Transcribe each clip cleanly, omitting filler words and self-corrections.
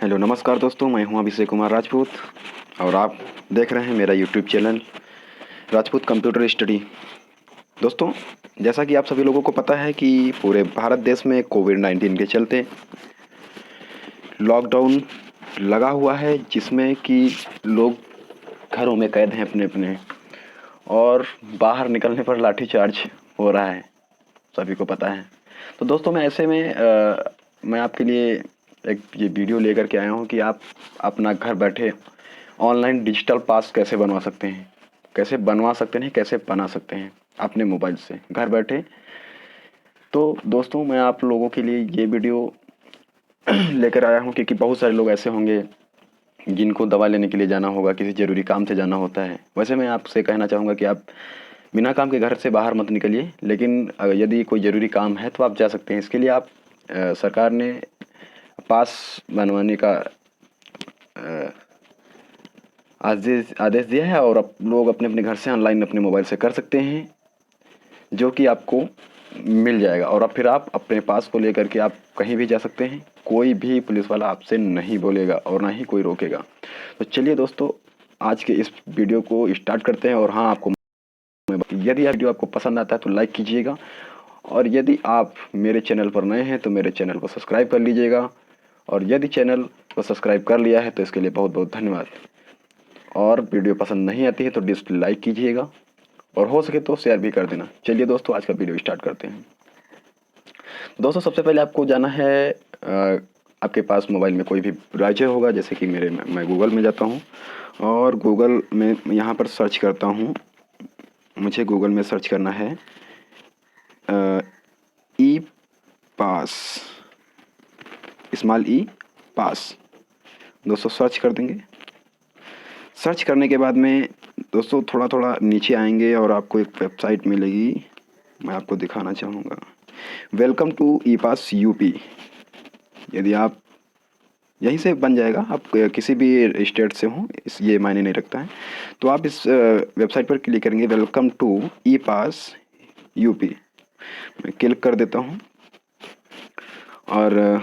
Hello नमस्कार दोस्तों, मैं हूं अभिषेक कुमार राजपूत और आप देख रहे हैं मेरा YouTube channel Rajput computer study. दोस्तों, जैसा कि आप सभी लोगों को पता है कि पूरे भारत देश में कोविड-19 के चलते लॉकडाउन लगा हुआ है, जिसमें कि लोग घरों में कैद हैं अपने-अपने और बाहर निकलने पर लाठीचार्ज हो रहा है, सभी को पता है। तो दोस्तों, मैं ऐसे में मैं आपके लिए एक ये वीडियो लेकर के आया हूँ कि आप अपना घर बैठे ऑनलाइन डिजिटल पास कैसे बनवा सकते हैं, कैसे बनवा सकते हैं, कैसे बना सकते हैं अपने मोबाइल से घर बैठे। तो दोस्तों, मैं आप लोगों के लिए ये वीडियो लेकर आया हूँ क्योंकि बहुत सारे लोग ऐसे होंगे जिनको दवा लेने के लिए जाना होगा, किसी ज़रूरी काम से जाना होता है। वैसे मैं आपसे कहना चाहूँगा कि आप बिना काम के घर से बाहर मत निकलिए, लेकिन यदि कोई ज़रूरी काम है तो आप जा सकते हैं। इसके लिए आप सरकार ने पास बनवाने का आदेश दिया है और अब लोग अपने-अपने घर से ऑनलाइन अपने मोबाइल से कर सकते हैं, जो कि आपको मिल जाएगा और अब फिर आप अपने पास को लेकर के आप कहीं भी जा सकते हैं। कोई भी पुलिस वाला आपसे नहीं बोलेगा और ना ही कोई रोकेगा। तो चलिए दोस्तों, आज के इस वीडियो को स्टार्ट करते हैं। और हाँ, आपको यदि यह वीडियो आपको पसंद आता है तो लाइक कीजिएगा और यदि आप मेरे चैनल पर नए हैं तो मेरे चैनल को सब्सक्राइब कर लीजिएगा और यदि चैनल को सब्सक्राइब कर लिया है तो इसके लिए बहुत बहुत धन्यवाद। और वीडियो पसंद नहीं आती है तो डिसलाइक कीजिएगा और हो सके तो शेयर भी कर देना। चलिए दोस्तों, आज का वीडियो स्टार्ट करते हैं। दोस्तों, सबसे पहले आपको जाना है आपके पास मोबाइल में कोई भी ब्राउज़र होगा, जैसे कि मैं गूगल में जाता हूँ और गूगल में यहाँ पर सर्च करता हूँ। मुझे गूगल में सर्च करना है ई पास, स्मॉल ई पास। दोस्तों, सर्च कर देंगे। सर्च करने के बाद में दोस्तों थोड़ा थोड़ा नीचे आएंगे और आपको एक वेबसाइट मिलेगी, मैं आपको दिखाना चाहूँगा। Welcome to E pass UP. यदि आप यहीं से बन जाएगा, आप किसी भी स्टेट से हों, इस ये मायने नहीं रखता है। तो आप इस वेबसाइट पर क्लिक करेंगे, welcome to E pass UP. मैं क्लिक कर देता हूँ और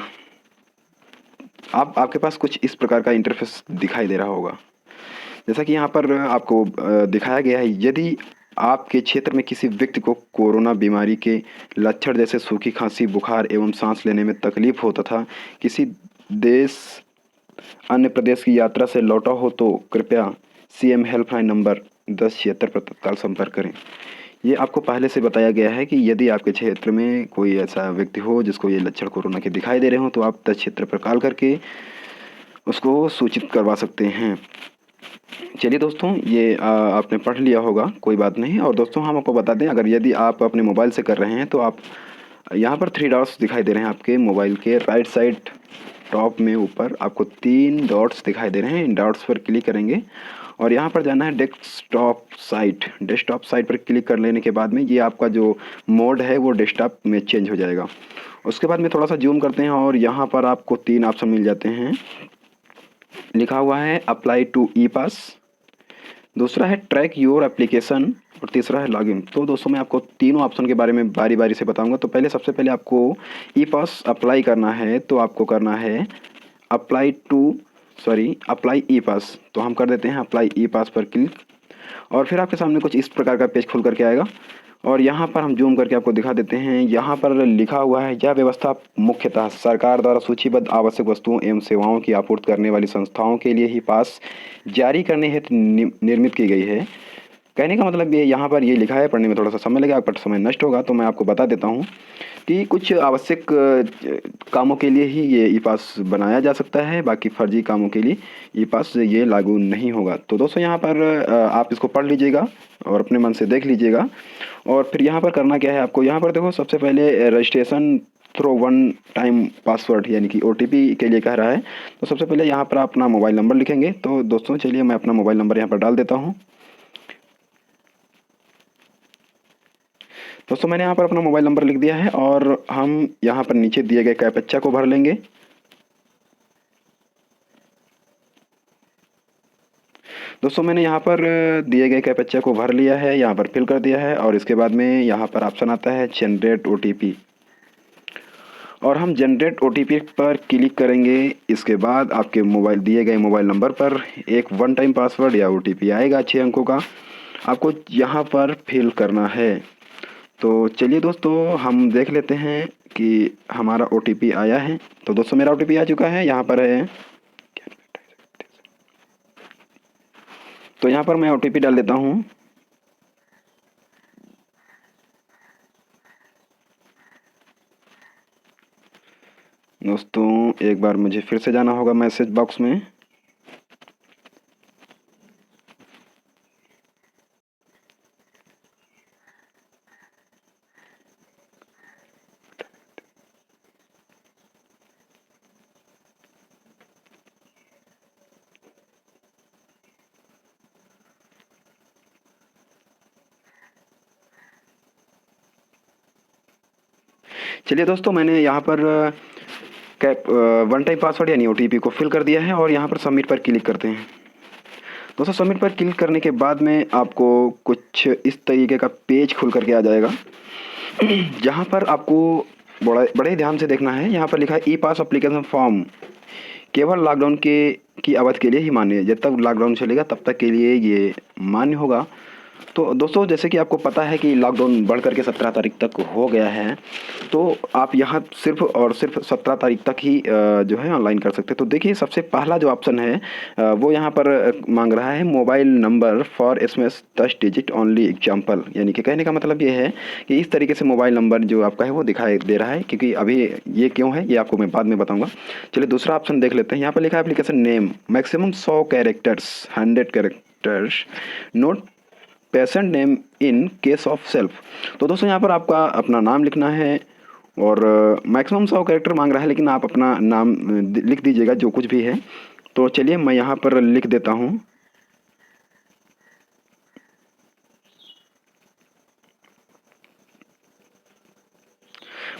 आपके पास कुछ इस प्रकार का इंटरफेस दिखाई दे रहा होगा। जैसा कि यहाँ पर आपको दिखाया गया है, यदि आपके क्षेत्र में किसी व्यक्ति को कोरोना बीमारी के लक्षण जैसे सूखी खांसी, बुखार एवं सांस लेने में तकलीफ हो तथा किसी देश अन्य प्रदेश की यात्रा से लौटा हो तो कृपया सीएम हेल्पलाइन नंबर 1076 पर तत्काल संपर्क करें। ये आपको पहले से बताया गया है कि यदि आपके क्षेत्र में कोई ऐसा व्यक्ति हो जिसको ये लक्षण कोरोना के दिखाई दे रहे हो तो आप 1076 पर कॉल करके उसको सूचित करवा सकते हैं। चलिए दोस्तों, ये आपने पढ़ लिया होगा, कोई बात नहीं। और दोस्तों, हम आपको बता दें, अगर यदि आप अपने मोबाइल से कर रहे हैं तो आप यहाँ पर 3 डॉट्स दिखाई दे रहे हैं आपके मोबाइल के राइट साइड टॉप में ऊपर आपको 3 डॉट्स दिखाई दे रहे हैं। इन डॉट्स पर क्लिक करेंगे और यहाँ पर जाना है डेस्कटॉप साइट। डेस्कटॉप साइट पर क्लिक कर लेने के बाद में ये आपका जो मोड है वो डेस्कटॉप में चेंज हो जाएगा। उसके बाद में थोड़ा सा जूम करते हैं और यहाँ पर आपको 3 ऑप्शन मिल जाते हैं। लिखा हुआ है अप्लाई टू ई पास, दूसरा है ट्रैक योर एप्लीकेशन और तीसरा है लॉगिन। तो दोस्तों, मैं आपको तीनों ऑप्शन के बारे में बारी बारी से बताऊंगा। तो पहले सबसे पहले आपको ई पास अप्लाई करना है, तो आपको करना है अप्लाई ई पास। तो हम कर देते हैं अप्लाई ई पास पर क्लिक और फिर आपके सामने कुछ इस प्रकार का पेज खुल करके आएगा और यहाँ पर हम जूम करके आपको दिखा देते हैं। यहाँ पर लिखा हुआ है, यह व्यवस्था मुख्यतः सरकार द्वारा सूचीबद्ध आवश्यक वस्तुओं एवं सेवाओं की आपूर्ति करने वाली संस्थाओं के लिए ही पास जारी करने हेतु निर्मित की गई है। कहने का मतलब ये यहाँ पर ये लिखा है, पढ़ने में थोड़ा सा समय लगेगा, बट समय नष्ट होगा। तो मैं आपको बता देता हूँ कि कुछ आवश्यक कामों के लिए ही ये ई पास बनाया जा सकता है, बाकी फर्जी कामों के लिए ई पास ये लागू नहीं होगा। तो दोस्तों, यहाँ पर आप इसको पढ़ लीजिएगा और अपने मन से देख लीजिएगा। और फिर यहाँ पर करना क्या है आपको, यहाँ पर देखो सबसे पहले registration through one time password यानी कि ओटीपी के लिए कह रहा है। तो सबसे पहले यहाँ पर अपना मोबाइल नंबर लिखेंगे। तो दोस्तों चलिए, मैं अपना मोबाइल नंबर यहाँ पर डाल देता हूँ। दोस्तों, मैंने यहाँ पर अपना मोबाइल नंबर लिख दिया है और हम यहाँ पर नीचे दिए गए कैप्चा को भर लेंगे। दोस्तों, मैंने यहाँ पर दिए गए कैप्चा को भर लिया है, यहाँ पर फिल कर दिया है और इसके बाद में यहाँ पर ऑप्शन आता है जनरेट ओटीपी। और हम जनरेट ओटीपी पर क्लिक करेंगे। इसके बाद आपके मोबाइल दिए गए मोबाइल नंबर पर एक वन टाइम पासवर्ड या ओटीपी आएगा 6 अंकों का, आपको यहाँ पर फिल करना है। तो चलिए दोस्तों हम देख लेते हैं कि हमारा ओटीपी आया है। तो दोस्तों मेरा ओटीपी आ चुका है, यहाँ पर है। तो यहाँ पर मैं ओटीपी डाल देता हूँ। दोस्तों एक बार मुझे फिर से जाना होगा मैसेज बॉक्स में। चलिए दोस्तों मैंने यहाँ पर कैप वन टाइम पासवर्ड यानी ओटीपी को फिल कर दिया है और यहाँ पर सबमिट पर क्लिक करते हैं। दोस्तों सबमिट पर क्लिक करने के बाद में आपको कुछ इस तरीके का पेज खुल करके आ जाएगा, जहाँ पर आपको बड़े ध्यान से देखना है। यहाँ पर लिखा है ई पास एप्लीकेशन फॉर्म केवल लॉकडाउन के की अवधि के लिए ही मान्य है। जब तक लॉकडाउन चलेगा तब तक के लिए ये मान्य होगा। तो दोस्तों जैसे कि आपको पता है कि लॉकडाउन बढ़ करके 17 तारीख तक हो गया है, तो आप यहाँ सिर्फ और सिर्फ 17 तारीख तक ही जो है ऑनलाइन कर सकते हैं। तो देखिए सबसे पहला जो ऑप्शन है वो यहाँ पर मांग रहा है mobile number for SMS 10 digit only example, यानी कि कहने का मतलब ये है कि इस तरीके से मोबाइल नंबर जो आपका है वो दिखाई दे रहा है। क्योंकि अभी ये क्यों है ये आपको मैं बाद में बताऊँगा। चलिए दूसरा ऑप्शन देख लेते हैं। यहाँ पर लिखा है application name maximum 100 characters 100 characters note patient name in case of self. तो दोस्तों यहाँ पर आपका अपना नाम लिखना है और मैक्सिमम 100 कैरेक्टर मांग रहा है, लेकिन आप अपना नाम लिख दीजिएगा जो कुछ भी है। तो चलिए मैं यहाँ पर लिख देता हूँ।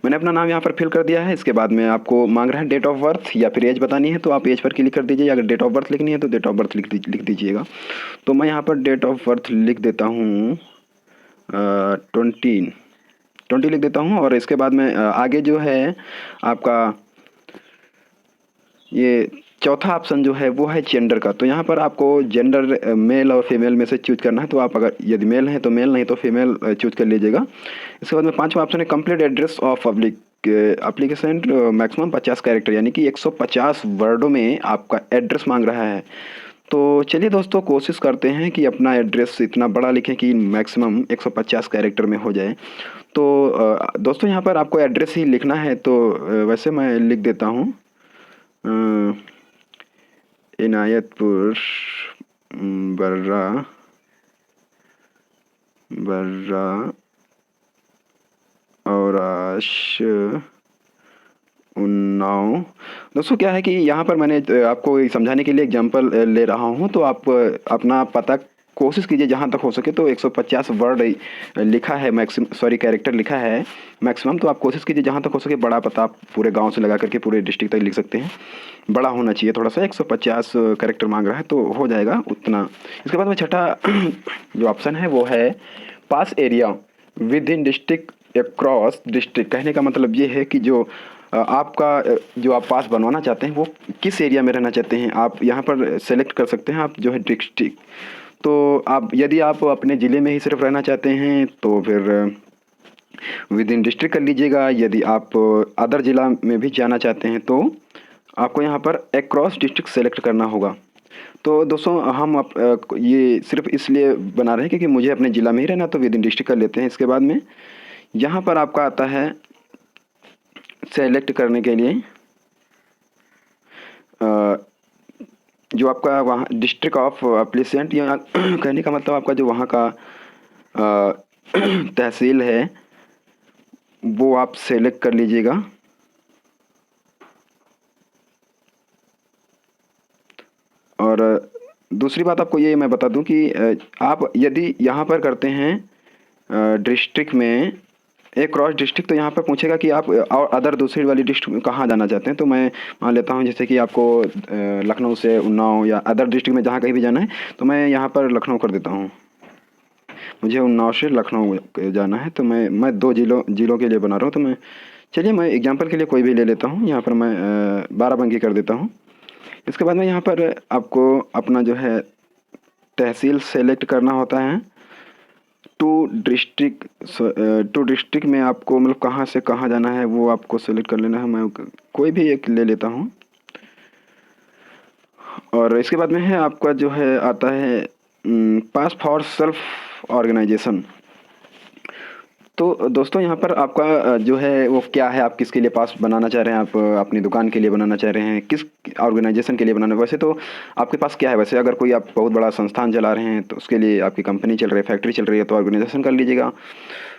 मैंने अपना नाम यहाँ पर फिल कर दिया है। इसके बाद में आपको मांग रहा है डेट ऑफ बर्थ या फिर एज बतानी है तो आप एज पर क्लिक कर दीजिए। अगर डेट ऑफ बर्थ लिखनी है तो डेट ऑफ बर्थ लिख दीजिएगा। तो मैं यहाँ पर डेट ऑफ बर्थ लिख देता हूँ 20 लिख देता हूँ। और इसके बाद में आगे जो है आपका ये चौथा ऑप्शन जो है वो है जेंडर का। तो यहाँ पर आपको जेंडर मेल और फीमेल में से चूज करना है। तो आप अगर यदि मेल हैं तो मेल, नहीं तो फीमेल चूज कर लीजिएगा। इसके बाद में पांचवा ऑप्शन है complete address of public application maximum 50 character, यानी कि 150 वर्डों में आपका एड्रेस मांग रहा है। तो चलिए दोस्तों कोशिश करते हैं कि अपना एड्रेस इतना बड़ा लिखें कि मैक्सिमम 150 कैरेक्टर में हो जाए। तो दोस्तों यहाँ पर आपको एड्रेस ही लिखना है। तो वैसे मैं लिख देता हूँ इनायतपुर बर्रा औराश उन्नाव। दोस्तों क्या है कि यहाँ पर मैंने आपको समझाने के लिए एग्जांपल ले रहा हूँ। तो आप अपना पता कोशिश कीजिए जहाँ तक हो सके। तो 150 वर्ड लिखा है कैरेक्टर लिखा है मैक्सिमम। तो आप कोशिश कीजिए जहाँ तक हो सके बड़ा पता आप पूरे गांव से लगा करके पूरे डिस्ट्रिक्ट तक लिख सकते हैं। बड़ा होना चाहिए थोड़ा सा, 150 कैरेक्टर मांग रहा है तो हो जाएगा उतना। इसके बाद में छठा जो ऑप्शन है वो है pass area within district across district. कहने का मतलब ये है कि जो आपका जो आप पास बनवाना चाहते हैं वो किस एरिया में रहना चाहते हैं, आप यहाँ पर सेलेक्ट कर सकते हैं। आप जो है डिस्ट्रिक्ट, तो आप यदि आप अपने ज़िले में ही सिर्फ रहना चाहते हैं तो फिर विद इन डिस्ट्रिक्ट कर लीजिएगा। यदि आप अदर ज़िला में भी जाना चाहते हैं तो आपको यहाँ पर अक्रॉस डिस्ट्रिक्ट सेलेक्ट करना होगा। तो दोस्तों हम ये सिर्फ इसलिए बना रहे हैं क्योंकि मुझे अपने ज़िला में ही रहना, तो विद इन डिस्ट्रिक्ट कर लेते हैं। इसके बाद में यहाँ पर आपका आता है सेलेक्ट करने के लिए जो आपका वहाँ डिस्ट्रिक्ट ऑफ एप्लीसेंट, या कहने का मतलब आपका जो वहाँ का तहसील है वो आप सेलेक्ट कर लीजिएगा। और दूसरी बात आपको ये मैं बता दूं कि आप यदि यहाँ पर करते हैं डिस्ट्रिक्ट में एक क्रॉस डिस्ट्रिक्ट, तो यहाँ पर पूछेगा कि आप और अदर दूसरी वाली डिस्ट्रिक्ट में कहाँ जाना चाहते हैं। तो मैं मान लेता हूँ जैसे कि आपको लखनऊ से उन्नाव या अदर डिस्ट्रिक्ट में जहाँ कहीं भी जाना है, तो मैं यहाँ पर लखनऊ कर देता हूँ। मुझे उन्नाव से लखनऊ जाना है, तो मैं 2 ज़िलों के लिए बना रहा हूँ। तो मैं चलिए मैं एग्जांपल के लिए कोई भी ले लेता हूँ, यहाँ पर मैं बाराबंकी कर देता हूँ। इसके बाद में यहाँ पर आपको अपना जो है तहसील सेलेक्ट करना होता है। टू डिस्ट्रिक्ट में आपको मतलब कहाँ से कहाँ जाना है वो आपको सेलेक्ट कर लेना है। मैं कोई भी एक ले लेता हूँ। और इसके बाद में है आपका जो है आता है पास फॉर सेल्फ ऑर्गेनाइजेशन। तो दोस्तों यहाँ पर आपका जो है वो क्या है, आप किसके लिए पास बनाना चाह रहे हैं, आप अपनी दुकान के लिए बनाना चाह रहे हैं, किस ऑर्गेनाइजेशन के लिए बनाना। वैसे तो आपके पास क्या है, वैसे अगर कोई आप बहुत बड़ा संस्थान चला रहे हैं तो उसके लिए आपकी कंपनी चल रही है, फैक्ट्री चल रही है, तो ऑर्गेनाइजेशन कर लीजिएगा,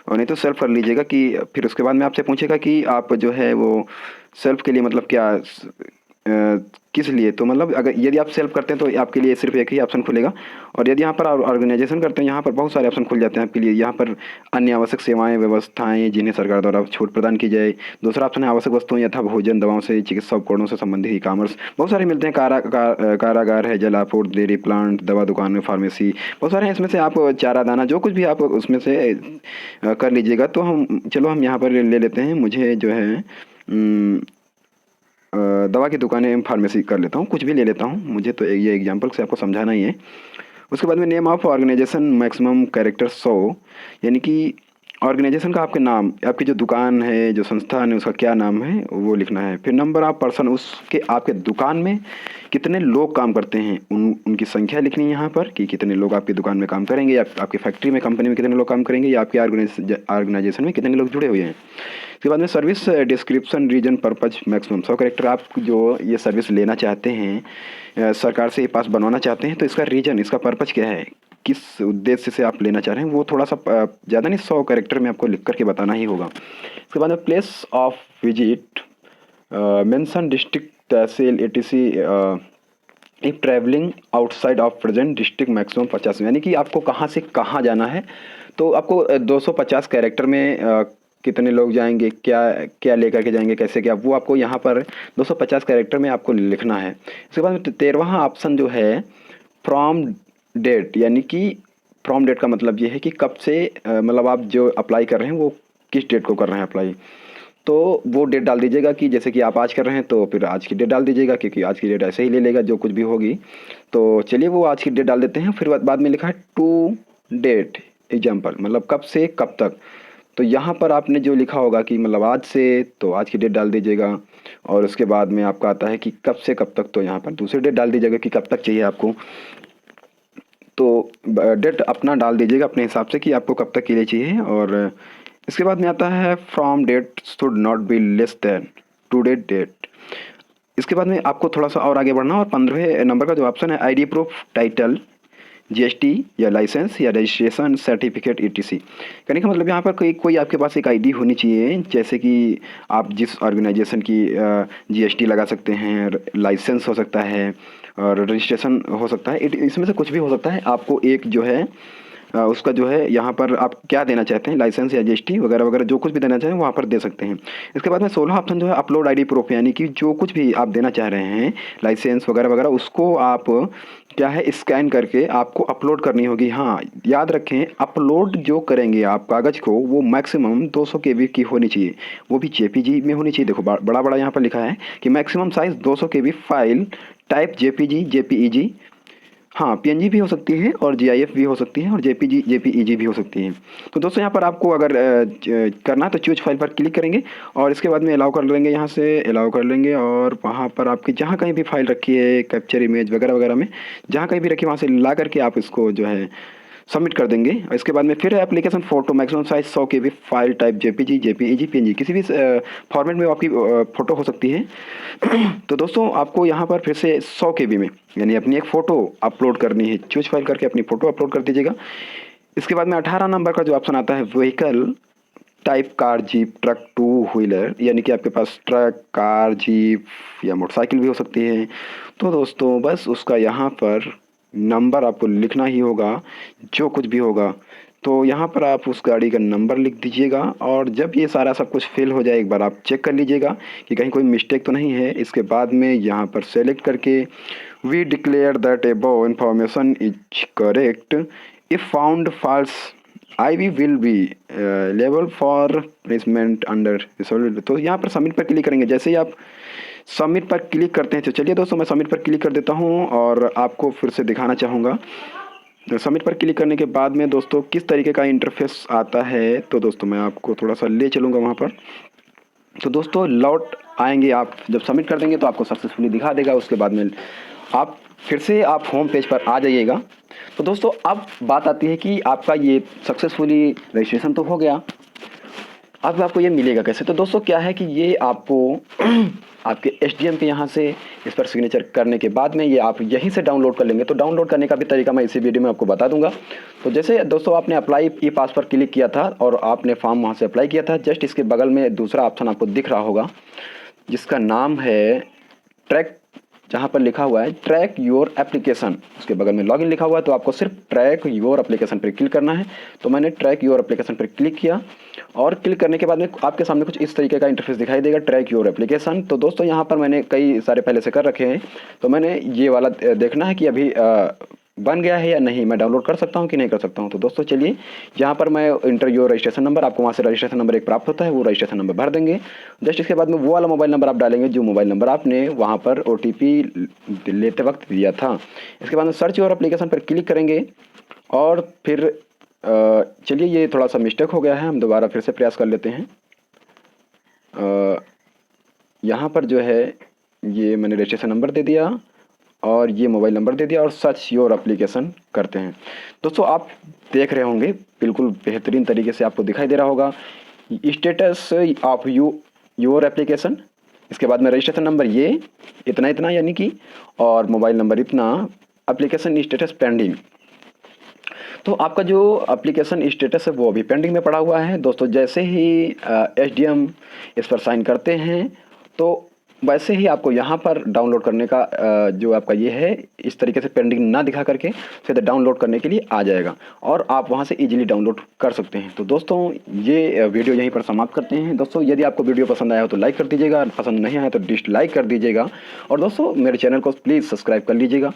और नहीं तो सेल्फ कर लीजिएगा। कि फिर उसके बाद में आपसे पूछेगा कि आप जो है वो सेल्फ के लिए मतलब क्या किस लिए। तो मतलब अगर यदि आप सेल्फ करते हैं तो आपके लिए सिर्फ एक ही ऑप्शन खुलेगा, और यदि यहाँ पर ऑर्गेनाइजेशन करते हैं यहाँ पर बहुत सारे ऑप्शन खुल जाते हैं आपके लिए। यहाँ पर अन्य आवश्यक सेवाएं व्यवस्थाएं जिन्हें सरकार द्वारा छूट प्रदान की जाए। दूसरा ऑप्शन है आवश्यक वस्तुएं यथा भोजन, दवाओं से चिकित्सा उपकरणों से संबंधित ई कॉमर्स, बहुत सारे मिलते हैं। कारागार है, जल आपूर्ति, डेयरी प्लांट, दवा दुकान, फार्मेसी, बहुत सारे हैं। इसमें से आप चारा दाना जो कुछ भी आप उसमें से कर लीजिएगा। तो हम यहाँ पर ले लेते हैं, मुझे जो है दवा की दुकानें, फार्मेसी कर लेता हूँ, कुछ भी ले लेता हूँ, मुझे तो ये एग्जांपल से आपको समझाना ही है। उसके बाद में name of organisation maximum character 100, यानी कि ऑर्गेनाइजेशन का आपके नाम, आपकी जो दुकान है, जो संस्थान है, उसका क्या नाम है वो लिखना है। फिर नंबर ऑफ पर्सन, उसके आपके दुकान में कितने लोग काम करते हैं उनकी संख्या लिखनी है यहाँ पर, कि कितने लोग आपकी दुकान में काम करेंगे, या आपकी फैक्ट्री में, कंपनी में कितने लोग काम करेंगे, या आपके ऑर्गेनाइजेशन में कितने लोग जुड़े हुए हैं। इसके बाद में service description, reason, purpose maximum 100 character. आप जो ये सर्विस लेना चाहते हैं, सरकार से ये पास बनवाना चाहते हैं, तो इसका रीजन, इसका पर्पज क्या है, किस उद्देश्य से आप लेना चाह रहे हैं, वो थोड़ा सा ज़्यादा नहीं 100 कैरेक्टर में आपको लिख करके बताना ही होगा। इसके बाद में place of visit, mention district, तहसील, etc, if travelling outside of present district maximum 50, यानी कि आपको कहाँ से कहाँ जाना है। तो आपको 250 कैरेक्टर में कितने लोग जाएंगे, क्या क्या लेकर के जाएंगे, कैसे क्या, वो आपको यहाँ पर 250 कैरेक्टर में आपको लिखना है। इसके बाद में 13वां ऑप्शन जो है फ्रॉम डेट, यानी कि फ्रॉम डेट का मतलब ये है कि कब से मतलब आप जो अप्लाई कर रहे हैं वो किस डेट को कर रहे हैं अप्लाई। तो वो डेट डाल दीजिएगा, कि जैसे कि आप आज कर रहे हैं तो फिर आज की डेट डाल दीजिएगा, क्योंकि आज की डेट ऐसे ही ले लेगा जो कुछ भी होगी। तो चलिए वो आज की डेट डाल देते हैं। फिर बाद में लिखा है टू डेट एग्जाम्पल, मतलब कब से कब तक। तो यहाँ पर आपने जो लिखा होगा कि मतलब आज से, तो आज की डेट डाल दीजिएगा। और उसके बाद में आपका आता है कि कब से कब तक, तो यहाँ पर दूसरी डेट डाल दीजिएगा कि कब तक चाहिए आपको। तो डेट अपना डाल दीजिएगा अपने हिसाब से कि आपको कब तक के लिए चाहिए। और इसके बाद में आता है from date should not be less than to date. इसके बाद में आपको थोड़ा सा और आगे बढ़ना, और 15वें नंबर का जो ऑप्शन है आईडी प्रूफ, टाइटल, जीएसटी या लाइसेंस या रजिस्ट्रेशन सर्टिफिकेट ईटीसी। कहने का मतलब यहाँ पर कोई आपके पास एक आईडी होनी चाहिए, जैसे कि आप जिस ऑर्गेनाइजेशन की जीएसटी लगा सकते हैं, लाइसेंस हो सकता है, और रजिस्ट्रेशन हो सकता है, इसमें से कुछ भी हो सकता है। आपको एक जो है उसका जो है यहाँ पर आप क्या देना चाहते हैं, लाइसेंस या जीएसटी वगैरह वगैरह जो कुछ भी देना चाहें वहाँ पर दे सकते हैं। इसके बाद में 16 ऑप्शन जो है अपलोड आईडी प्रूफ, यानी कि जो कुछ भी आप देना चाह रहे हैं, लाइसेंस वगैरह वगैरह, उसको आप क्या है स्कैन करके आपको अपलोड करनी होगी। हाँ याद रखें, अपलोड जो करेंगे आप कागज़ को, वो मैक्सिमम 200 KB की होनी चाहिए, वो भी जेपीजी में होनी चाहिए। देखो बड़ा बड़ा यहाँ पर लिखा है कि maximum size 200 KB file, type JPG, JPEG, हाँ पीएनजी भी हो सकती है, और जीआईएफ भी हो सकती है, और जेपीईजी भी हो सकती है। तो दोस्तों यहाँ पर आपको अगर करना है तो चूज फाइल पर क्लिक करेंगे, और इसके बाद में अलाउ कर लेंगे, यहाँ से अलाउ कर लेंगे। और वहाँ पर आपकी जहाँ कहीं भी फाइल रखी है, कैप्चर इमेज वगैरह वगैरह में जहाँ कहीं भी रखी, वहाँ से ला करके आप इसको जो है सबमिट कर देंगे। और इसके बाद में फिर application photo, maximum size 100 KB, file type JPG, JPEG, PNG, किसी भी फॉर्मेट में आपकी फ़ोटो हो सकती है। तो दोस्तों आपको यहाँ पर फिर से 100 KB में यानी अपनी एक फ़ोटो अपलोड करनी है, चूज फाइल करके अपनी फ़ोटो अपलोड कर दीजिएगा। इसके बाद में 18 नंबर का जो ऑप्शन आता है vehicle type, car, jeep, truck, two wheeler, यानी कि आपके पास ट्रक, कार, जीप या मोटरसाइकिल भी हो सकती है। तो दोस्तों बस उसका यहाँ पर नंबर आपको लिखना ही होगा, जो कुछ भी होगा। तो यहाँ पर आप उस गाड़ी का नंबर लिख दीजिएगा, और जब ये सारा सब कुछ फिल हो जाए एक बार आप चेक कर लीजिएगा कि कहीं कोई मिस्टेक तो नहीं है। इसके बाद में यहाँ पर सेलेक्ट करके we declare that above information is correct, if found false I will be लेवल फॉर प्लेसमेंट अंडर। तो यहाँ पर सबमिट पर क्लिक करेंगे। जैसे ही आप सबमिट पर क्लिक करते हैं तो चलिए दोस्तों मैं सबमिट पर क्लिक कर देता हूँ और आपको फिर से दिखाना चाहूँगा। तो सबमिट पर क्लिक करने के बाद में दोस्तों किस तरीके का इंटरफेस आता है, तो दोस्तों मैं आपको थोड़ा सा ले चलूँगा वहाँ पर। तो दोस्तों लौट आएंगे, आप जब सबमिट कर देंगे तो आपको सक्सेसफुली दिखा देगा। उसके बाद में आप फिर से आप होम पेज पर आ जाइएगा। तो दोस्तों अब बात आती है कि आपका ये सक्सेसफुली रजिस्ट्रेशन तो हो गया, अब आपको ये मिलेगा कैसे। तो दोस्तों क्या है कि ये आपको आपके एसडीएम के यहाँ से इस पर सिग्नेचर करने के बाद में ये आप यहीं से डाउनलोड कर लेंगे। तो डाउनलोड करने का भी तरीका मैं इसी वीडियो में आपको बता दूंगा। तो जैसे दोस्तों आपने अप्लाई ई पास पर क्लिक किया था और आपने फॉर्म वहाँ से अप्लाई किया था, जस्ट इसके बगल में दूसरा ऑप्शन आपको दिख रहा होगा जिसका नाम है ट्रैक, जहाँ पर लिखा हुआ है ट्रैक योर एप्लीकेशन, उसके बगल में लॉगिन लिखा हुआ है। तो आपको सिर्फ ट्रैक योर एप्लीकेशन पर क्लिक करना है। तो मैंने ट्रैक योर एप्लीकेशन पर क्लिक किया और क्लिक करने के बाद में आपके सामने कुछ इस तरीके का इंटरफेस दिखाई देगा, ट्रैक योर एप्लीकेशन। तो दोस्तों यहाँ पर मैंने कई सारे पहले से कर रखे हैं, तो मैंने ये वाला देखना है कि अभी बन गया है या नहीं, मैं डाउनलोड कर सकता हूँ कि नहीं कर सकता हूँ। तो दोस्तों चलिए यहाँ पर मैं इंटर योर रजिस्ट्रेशन नंबर, आपको वहाँ से रजिस्ट्रेशन नंबर एक प्राप्त होता है, वो रजिस्ट्रेशन नंबर भर देंगे। जस्ट इसके बाद में वो वाला मोबाइल नंबर आप डालेंगे जो मोबाइल नंबर आपने वहाँ पर OTP लेते वक्त दिया था। इसके बाद में सर्च योर एप्लीकेशन पर क्लिक करेंगे और फिर चलिए ये थोड़ा सा मिस्टेक हो गया है, हम दोबारा फिर से प्रयास कर लेते हैं। यहाँ पर जो है ये मैंने रजिस्ट्रेशन नंबर दे दिया और ये मोबाइल नंबर दे दिया और सर्च योर एप्लीकेशन करते हैं। दोस्तों आप देख रहे होंगे बिल्कुल बेहतरीन तरीके से आपको दिखाई दे रहा होगा स्टेटस ऑफ योर एप्लीकेशन। इसके बाद में रजिस्ट्रेशन नंबर ये इतना यानी कि, और मोबाइल नंबर इतना, एप्लीकेशन स्टेटस पेंडिंग। तो आपका जो एप्लीकेशन स्टेटस है वो अभी पेंडिंग में पड़ा हुआ है। दोस्तों जैसे ही एसडीएम इस पर साइन करते हैं तो वैसे ही आपको यहाँ पर डाउनलोड करने का जो आपका ये है इस तरीके से पेंडिंग ना दिखा करके सीधे डाउनलोड करने के लिए आ जाएगा और आप वहाँ से इजीली डाउनलोड कर सकते हैं। तो दोस्तों ये वीडियो यहीं पर समाप्त करते हैं। दोस्तों यदि आपको वीडियो पसंद आया हो तो लाइक कर दीजिएगा, पसंद नहीं आया तो डिसलाइक कर दीजिएगा और दोस्तों मेरे चैनल को प्लीज़ सब्सक्राइब कर लीजिएगा।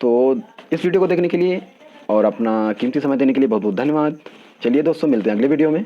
तो इस वीडियो को देखने के लिए और अपना कीमती समय देने के लिए बहुत बहुत धन्यवाद। चलिए दोस्तों मिलते हैं अगले वीडियो में।